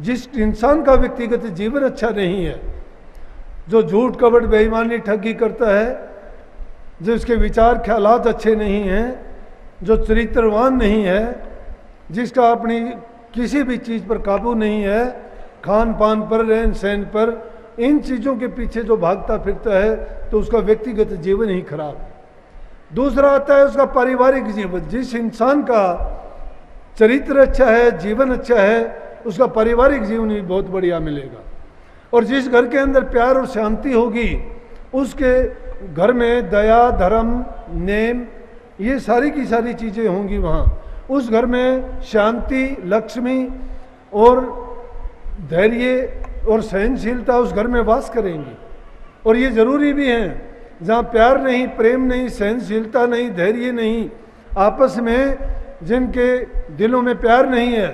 जिस इंसान का व्यक्तिगत जीवन अच्छा नहीं है, जो झूठ कपट बेईमानी ठगी करता है, जो उसके विचार ख्यालात अच्छे नहीं हैं, जो चरित्रवान नहीं है, जिसका अपनी किसी भी चीज़ पर काबू नहीं है, खान पान पर, रहन सहन पर, इन चीज़ों के पीछे जो भागता फिरता है, तो उसका व्यक्तिगत जीवन ही खराब है। दूसरा आता है उसका पारिवारिक जीवन। जिस इंसान का चरित्र अच्छा है, जीवन अच्छा है, उसका पारिवारिक जीवन भी बहुत बढ़िया मिलेगा। और जिस घर के अंदर प्यार और शांति होगी, उसके घर में दया, धर्म, नेम, ये सारी की सारी चीज़ें होंगी। वहाँ उस घर में शांति, लक्ष्मी और धैर्य और सहनशीलता उस घर में वास करेंगी। और ये ज़रूरी भी है। जहाँ प्यार नहीं, प्रेम नहीं, सहनशीलता नहीं, धैर्य नहीं, आपस में जिनके दिलों में प्यार नहीं है,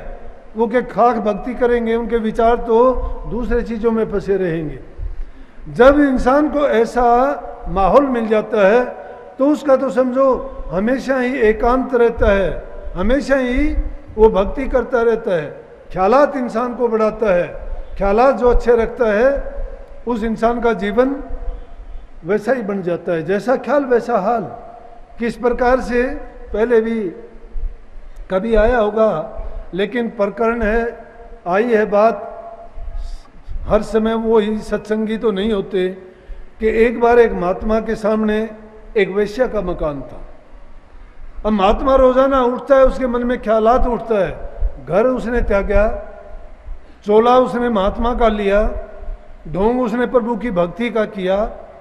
वो के खाक भक्ति करेंगे, उनके विचार तो दूसरे चीज़ों में फंसे रहेंगे। जब इंसान को ऐसा माहौल मिल जाता है, तो उसका तो समझो हमेशा ही एकांत रहता है, हमेशा ही वो भक्ति करता रहता है। ख्यालात इंसान को बढ़ाता है, ख्यालात जो अच्छे रखता है, उस इंसान का जीवन वैसा ही बन जाता है। जैसा ख्याल वैसा हाल। किस प्रकार से पहले भी कभी आया होगा, लेकिन प्रकरण है, आई है बात, हर समय वो ही सत्संगी तो नहीं होते, कि एक बार एक महात्मा के सामने एक वेश्या का मकान था। अब महात्मा रोजाना उठता है, उसके मन में ख्यालात उठता है। घर उसने त्यागा, चोला उसने महात्मा का लिया, ढोंग उसने प्रभु की भक्ति का किया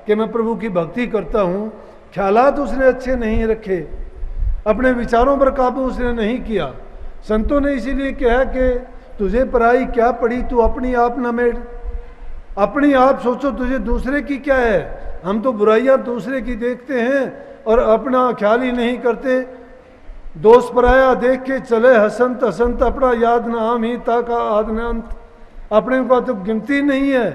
कि मैं प्रभु की भक्ति करता हूँ। ख्यालात उसने अच्छे नहीं रखे, अपने विचारों पर काबू उसने नहीं किया। संतों ने इसीलिए कहा कि तुझे पराई क्या पड़ी, तू अपनी आप न मेड़, अपनी आप सोचो, तुझे दूसरे की क्या है। हम तो बुराइयां दूसरे की देखते हैं और अपना ख्याल ही नहीं करते। दोस्त पराया देख के चले हसंत हसंत, अपना याद न आम ही ताका आद न अंत। अपने का तो गिनती नहीं है,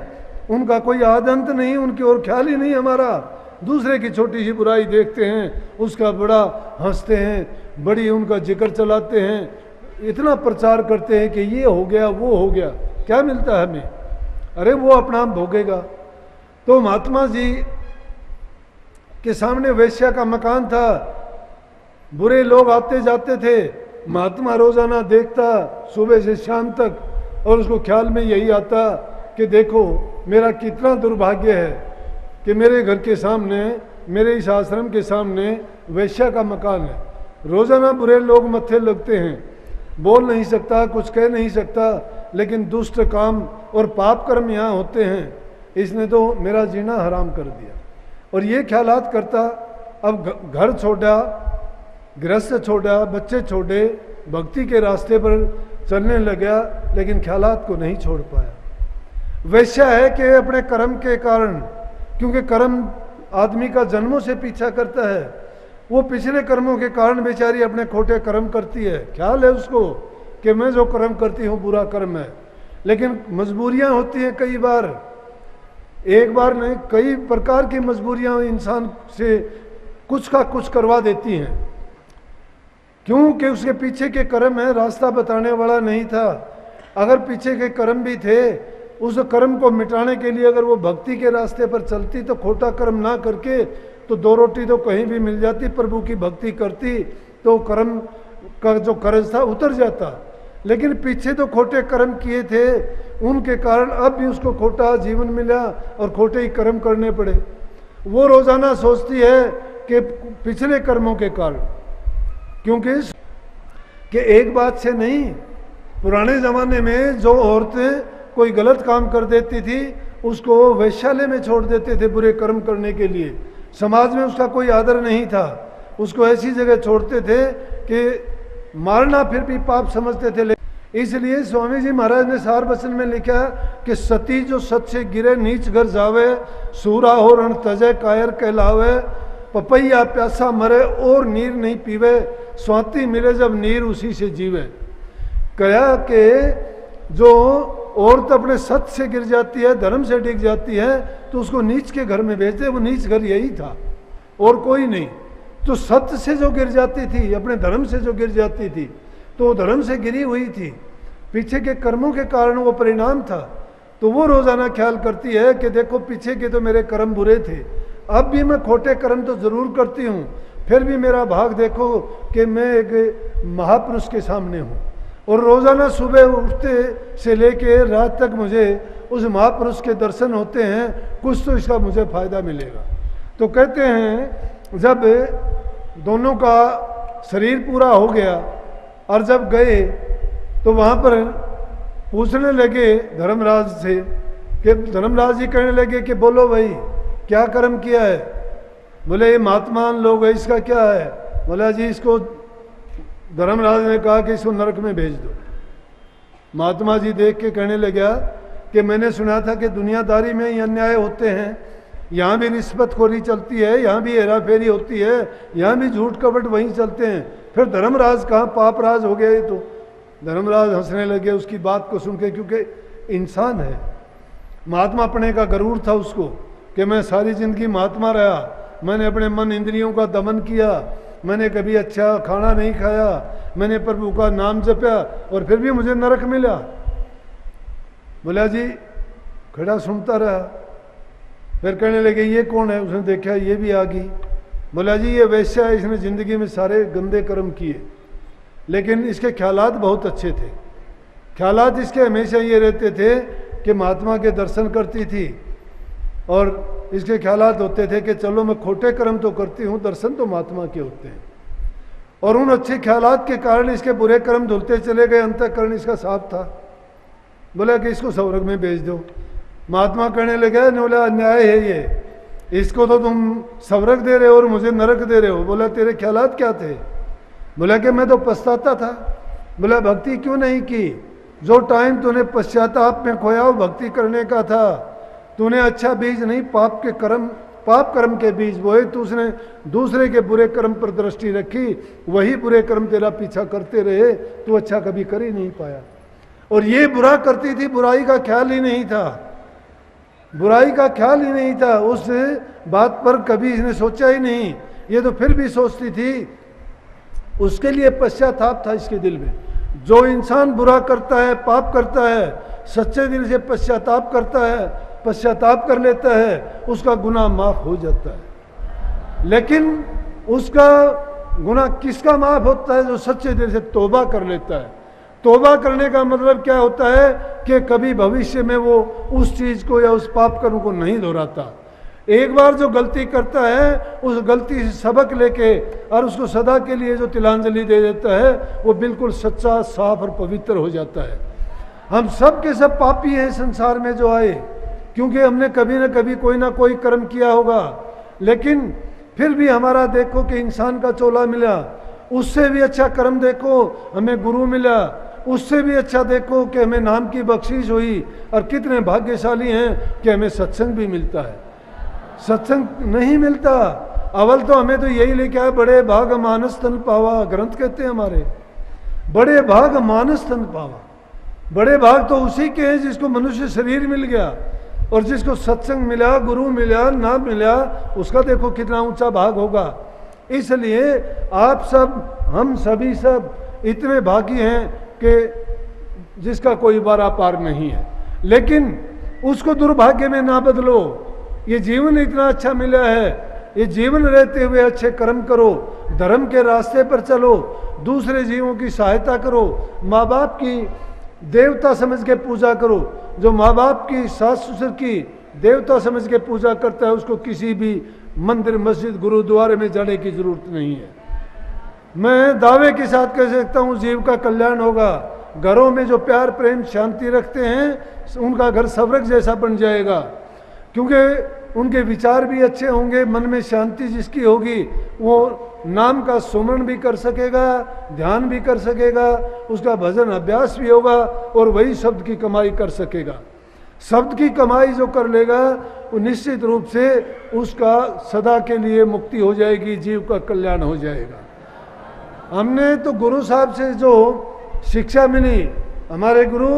उनका कोई आद अंत नहीं, उनकी ओर ख्याल ही नहीं हमारा। दूसरे की छोटी सी बुराई देखते हैं, उसका बड़ा हंसते हैं, बड़ी उनका जिक्र चलाते हैं, इतना प्रचार करते हैं कि ये हो गया वो हो गया। क्या मिलता है हमें? अरे वो अपना भोगेगा। तो महात्मा जी के सामने वेश्या का मकान था, बुरे लोग आते जाते थे, महात्मा रोजाना देखता सुबह से शाम तक, और उसको ख्याल में यही आता कि देखो मेरा कितना दुर्भाग्य है कि मेरे घर के सामने, मेरे इस आश्रम के सामने वेश्या का मकान है। रोजाना बुरे लोग मत्थे लगते हैं, बोल नहीं सकता, कुछ कह नहीं सकता, लेकिन दुष्ट काम और पाप कर्म यहाँ होते हैं। इसने तो मेरा जीना हराम कर दिया। और ये ख्यालात करता, अब घर छोड़ा, गृहस्थ छोड़ा, बच्चे छोड़े, भक्ति के रास्ते पर चलने लगा, लेकिन ख्यालात को नहीं छोड़ पाया। वैसा है कि अपने कर्म के कारण, क्योंकि कर्म आदमी का जन्मों से पीछा करता है, वो पिछले कर्मों के कारण बेचारी अपने खोटे कर्म करती है। ख्याल है उसको कि मैं जो कर्म करती हूँ बुरा कर्म है, लेकिन मजबूरियाँ होती हैं कई बार, एक बार नहीं कई प्रकार की मजबूरियाँ इंसान से कुछ का कुछ करवा देती हैं, क्योंकि उसके पीछे के कर्म है, रास्ता बताने वाला नहीं था। अगर पीछे के कर्म भी थे, उस कर्म को मिटाने के लिए अगर वो भक्ति के रास्ते पर चलती, तो खोटा कर्म ना करके तो दो रोटी तो कहीं भी मिल जाती, प्रभु की भक्ति करती तो कर्म का जो कर्ज था उतर जाता। लेकिन पीछे तो खोटे कर्म किए थे, उनके कारण अब भी उसको खोटा जीवन मिला और खोटे ही कर्म करने पड़े। वो रोजाना सोचती है कि पिछले कर्मों के कारण, क्योंकि कि एक बात से नहीं, पुराने ज़माने में जो औरतें कोई गलत काम कर देती थी, उसको वैश्यालय में छोड़ देते थे बुरे कर्म करने के लिए। समाज में उसका कोई आदर नहीं था, उसको ऐसी जगह छोड़ते थे कि मारना फिर भी पाप समझते थे। इसलिए स्वामी जी महाराज ने सार वचन में लिखा कि सती जो सत से गिरे नीच घर जावे, सूरा हो रण तजे कायर कहलावे, पपैया प्यासा मरे और नीर नहीं पीवे, स्वाति मिले जब नीर उसी से जीवे। कहा कि जो औरत अपने सत से गिर जाती है, धर्म से डिग जाती है, तो उसको नीच के घर में भेजते। वो नीच घर यही था और कोई नहीं। तो सत्य से जो गिर जाती थी, अपने धर्म से जो गिर जाती थी, तो धर्म से गिरी हुई थी, पीछे के कर्मों के कारण वो परिणाम था। तो वो रोज़ाना ख्याल करती है कि देखो पीछे के तो मेरे कर्म बुरे थे, अब भी मैं खोटे कर्म तो ज़रूर करती हूँ, फिर भी मेरा भाग देखो कि मैं एक महापुरुष के सामने हूँ। और रोज़ाना सुबह उठते से लेके रात तक मुझे उस महापुरुष के दर्शन होते हैं, कुछ तो इसका मुझे फ़ायदा मिलेगा। तो कहते हैं जब दोनों का शरीर पूरा हो गया और जब गए तो वहाँ पर पूछने लगे धर्मराज से कि धर्मराज जी कहने लगे कि बोलो भाई क्या कर्म किया है। बोले ये महात्मान लोग है, इसका क्या है। बोला जी इसको, धर्मराज ने कहा कि इसको नरक में भेज दो। महात्मा जी देख के कहने लगा कि मैंने सुना था कि दुनियादारी में ही अन्याय होते हैं, यहाँ भी रिश्वतखोरी चलती है, यहाँ भी हेरा फेरी होती है, यहाँ भी झूठ कपट वहीं चलते हैं, फिर धर्मराज कहाँ पापराज हो गया। ये तो धर्मराज हंसने लगे उसकी बात को सुन के, क्योंकि इंसान है, महात्मा अपने का गरूर था उसको कि मैं सारी जिंदगी महात्मा रहा, मैंने अपने मन इंद्रियों का दमन किया, मैंने कभी अच्छा खाना नहीं खाया, मैंने प्रभु का नाम जपा और फिर भी मुझे नरक मिला। बोला जी खड़ा सुनता रहा, फिर कहने लगे ये कौन है। उसने देखा ये भी आ गई। बोला जी ये वैश्या है, इसने ज़िंदगी में सारे गंदे कर्म किए, लेकिन इसके ख्यालात बहुत अच्छे थे। ख्यालात इसके हमेशा ये रहते थे कि महात्मा के दर्शन करती थी और इसके ख्यालात होते थे कि चलो मैं खोटे कर्म तो करती हूँ, दर्शन तो महात्मा के होते हैं। और उन अच्छे ख्यालात के कारण इसके बुरे कर्म धुलते चले गए, अंतःकरण इसका साफ था। बोला कि इसको स्वर्ग में भेज दो। महात्मा कहने लगे बोला अन्याय है ये, इसको तो तुम स्वर्ग दे रहे हो और मुझे नरक दे रहे हो। बोला तेरे ख्यालात क्या थे। बोला कि मैं तो पछताता था। बोला भक्ति क्यों नहीं की, जो टाइम तूने पश्चाताप में खोया वो भक्ति करने का था। तूने अच्छा बीज नहीं पाप कर्म के बीज बोए, तो उसने दूसरे के बुरे कर्म पर दृष्टि रखी, वही बुरे कर्म तेरा पीछा करते रहे, तू अच्छा कभी कर ही नहीं पाया। और ये बुरा करती थी, बुराई का ख्याल ही नहीं था, बुराई का ख्याल ही नहीं था, उस बात पर कभी इसने सोचा ही नहीं। ये तो फिर भी सोचती थी, उसके लिए पश्चाताप था इसके दिल में। जो इंसान बुरा करता है, पाप करता है, सच्चे दिल से पश्चाताप करता है, पश्चाताप कर लेता है, उसका गुनाह माफ हो जाता है। लेकिन उसका गुनाह किसका माफ होता है, जो सच्चे दिल से तौबा कर लेता है। तौबा करने का मतलब क्या होता है कि कभी भविष्य में वो उस चीज़ को या उस पाप कर्म को नहीं दोहराता। एक बार जो गलती करता है, उस गलती से सबक लेके और उसको सदा के लिए जो तिलांजलि दे देता है, वो बिल्कुल सच्चा, साफ और पवित्र हो जाता है। हम सब के सब पापी हैं संसार में जो आए, क्योंकि हमने कभी ना कभी कोई ना कोई कर्म किया होगा। लेकिन फिर भी हमारा देखो कि इंसान का चोला मिला, उससे भी अच्छा कर्म देखो हमें गुरु मिला, उससे भी अच्छा देखो कि हमें नाम की बख्शिश हुई। और कितने भाग्यशाली हैं कि हमें सत्संग भी मिलता है। सत्संग नहीं मिलता, अवल तो हमें तो यही लेके आए, बड़े भाग मानस तन पावा, ग्रंथ कहते हैं हमारे, बड़े भाग मानस तन पावा। बड़े भाग तो उसी के हैं जिसको मनुष्य शरीर मिल गया, और जिसको सत्संग मिला, गुरु मिला, नाम मिला, उसका देखो कितना ऊंचा भाग होगा। इसलिए आप सब, हम सभी सब इतने भागी हैं कि जिसका कोई बारा पार नहीं है। लेकिन उसको दुर्भाग्य में ना बदलो। ये जीवन इतना अच्छा मिला है, ये जीवन रहते हुए अच्छे कर्म करो, धर्म के रास्ते पर चलो, दूसरे जीवों की सहायता करो, माँ बाप की देवता समझ के पूजा करो। जो माँ बाप की, सास ससुर की देवता समझ के पूजा करता है, उसको किसी भी मंदिर, मस्जिद, गुरुद्वारे में जाने की जरूरत नहीं है। मैं दावे के साथ कह सकता हूँ जीव का कल्याण होगा। घरों में जो प्यार, प्रेम, शांति रखते हैं, उनका घर स्वर्ग जैसा बन जाएगा, क्योंकि उनके विचार भी अच्छे होंगे। मन में शांति जिसकी होगी, वो नाम का सुमरण भी कर सकेगा, ध्यान भी कर सकेगा, उसका भजन अभ्यास भी होगा, और वही शब्द की कमाई कर सकेगा। शब्द की कमाई जो कर लेगा, वो निश्चित रूप से उसका सदा के लिए मुक्ति हो जाएगी, जीव का कल्याण हो जाएगा। हमने तो गुरु साहब से जो शिक्षा मिली, हमारे गुरु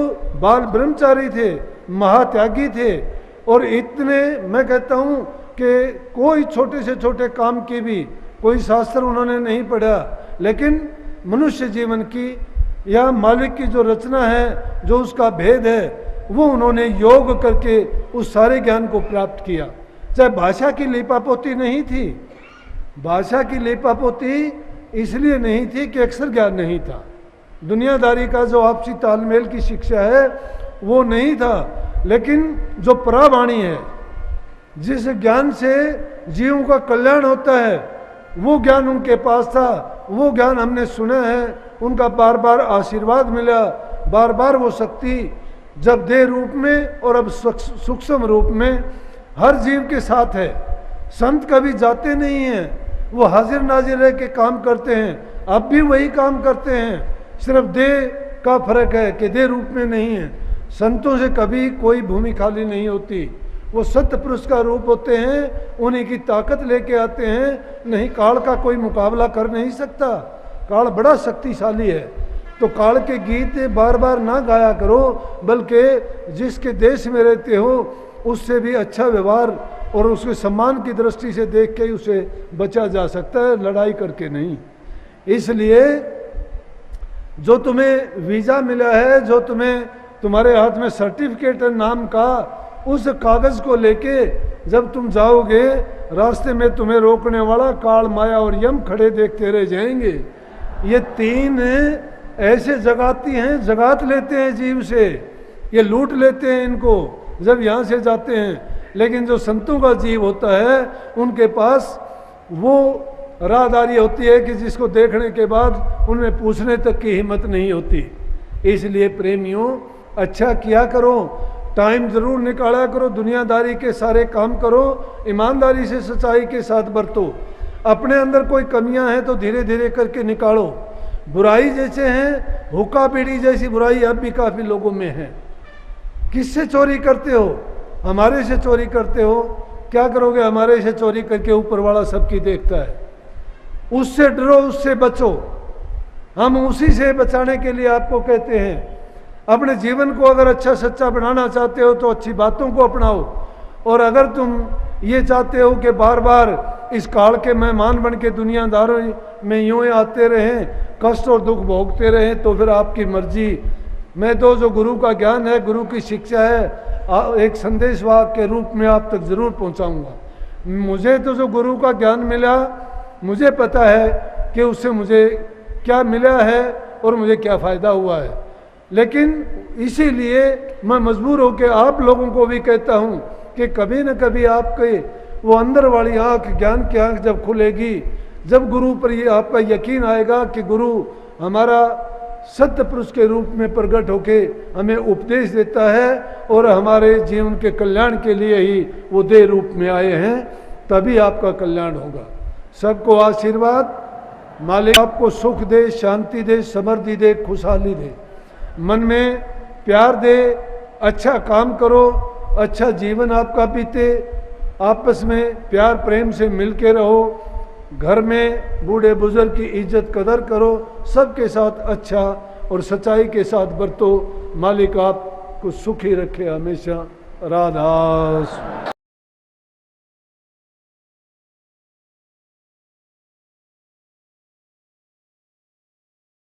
बाल ब्रह्मचारी थे, महात्यागी थे, और इतने, मैं कहता हूँ कि कोई छोटे से छोटे काम की भी कोई शास्त्र उन्होंने नहीं पढ़ा, लेकिन मनुष्य जीवन की या मालिक की जो रचना है, जो उसका भेद है, वो उन्होंने योग करके उस सारे ज्ञान को प्राप्त किया। चाहे भाषा की लिपापोती नहीं थी, भाषा की लिपापोती इसलिए नहीं थी कि अक्षर ज्ञान नहीं था, दुनियादारी का जो आपसी तालमेल की शिक्षा है वो नहीं था, लेकिन जो परावाणी है, जिस ज्ञान से जीवों का कल्याण होता है, वो ज्ञान उनके पास था। वो ज्ञान हमने सुना है, उनका बार बार आशीर्वाद मिला, बार बार वो शक्ति जब देह रूप में और अब सूक्ष्म रूप में हर जीव के साथ है। संत कभी जाते नहीं हैं, वो हाजिर नाजिर रह के काम करते हैं, अब भी वही काम करते हैं, सिर्फ देह का फर्क है कि देह रूप में नहीं है। संतों से कभी कोई भूमि खाली नहीं होती, वो सत्य पुरुष का रूप होते हैं, उन्हीं की ताकत लेके आते हैं। नहीं, काल का कोई मुकाबला कर नहीं सकता, काल बड़ा शक्तिशाली है। तो काल के गीत बार बार ना गाया करो, बल्कि जिसके देश में रहते हो उससे भी अच्छा व्यवहार और उसके सम्मान की दृष्टि से देख के उसे बचा जा सकता है, लड़ाई करके नहीं। इसलिए जो तुम्हें वीज़ा मिला है, जो तुम्हें तुम्हारे हाथ में सर्टिफिकेट है नाम का, उस कागज को लेके जब तुम जाओगे, रास्ते में तुम्हें रोकने वाला काल, माया और यम खड़े देखते रह जाएंगे। ये तीन ऐसे जगाती हैं, जगात लेते हैं जीव से, ये लूट लेते हैं इनको जब यहाँ से जाते हैं। लेकिन जो संतों का जीव होता है, उनके पास वो राहदारी होती है कि जिसको देखने के बाद उनमें पूछने तक की हिम्मत नहीं होती। इसलिए प्रेमियों, अच्छा किया करो, टाइम जरूर निकाला करो, दुनियादारी के सारे काम करो, ईमानदारी से सच्चाई के साथ बरतो। अपने अंदर कोई कमियां हैं तो धीरे धीरे करके निकालो। बुराई जैसे हैं, हुक्का बीड़ी जैसी बुराई अब भी काफ़ी लोगों में है। किससे चोरी करते हो? हमारे से चोरी करते हो। क्या करोगे? हमारे से चोरी करके ऊपर वाला सबकी देखता है। उससे डरो, उससे बचो। हम उसी से बचाने के लिए आपको कहते हैं। अपने जीवन को अगर अच्छा सच्चा बनाना चाहते हो तो अच्छी बातों को अपनाओ, और अगर तुम ये चाहते हो कि बार बार इस काल के मेहमान बन के दुनियादारों में यूँ आते रहें, कष्ट और दुख भोगते रहें, तो फिर आपकी मर्जी। मैं तो जो गुरु का ज्ञान है, गुरु की शिक्षा है, एक संदेशवाहक के रूप में आप तक जरूर पहुंचाऊंगा। मुझे तो जो गुरु का ज्ञान मिला, मुझे पता है कि उससे मुझे क्या मिला है और मुझे क्या फ़ायदा हुआ है। लेकिन इसीलिए मैं मजबूर होकर आप लोगों को भी कहता हूँ कि कभी न कभी आपके वो अंदर वाली आँख, ज्ञान की आँख जब खुलेगी, जब गुरु पर ये आपका यकीन आएगा कि गुरु हमारा सत्य पुरुष के रूप में प्रकट होके हमें उपदेश देता है और हमारे जीवन के कल्याण के लिए ही वो देह रूप में आए हैं, तभी आपका कल्याण होगा। सबको आशीर्वाद। मालिक आपको सुख दे, शांति दे, समृद्धि दे, खुशहाली दे, मन में प्यार दे, अच्छा काम करो, अच्छा जीवन आपका बीते, आपस में प्यार प्रेम से मिल के रहो, घर में बूढ़े बुजुर्ग की इज्जत कदर करो, सबके साथ अच्छा और सच्चाई के साथ बरतो। मालिक आपको सुखी रखे हमेशा। राधा।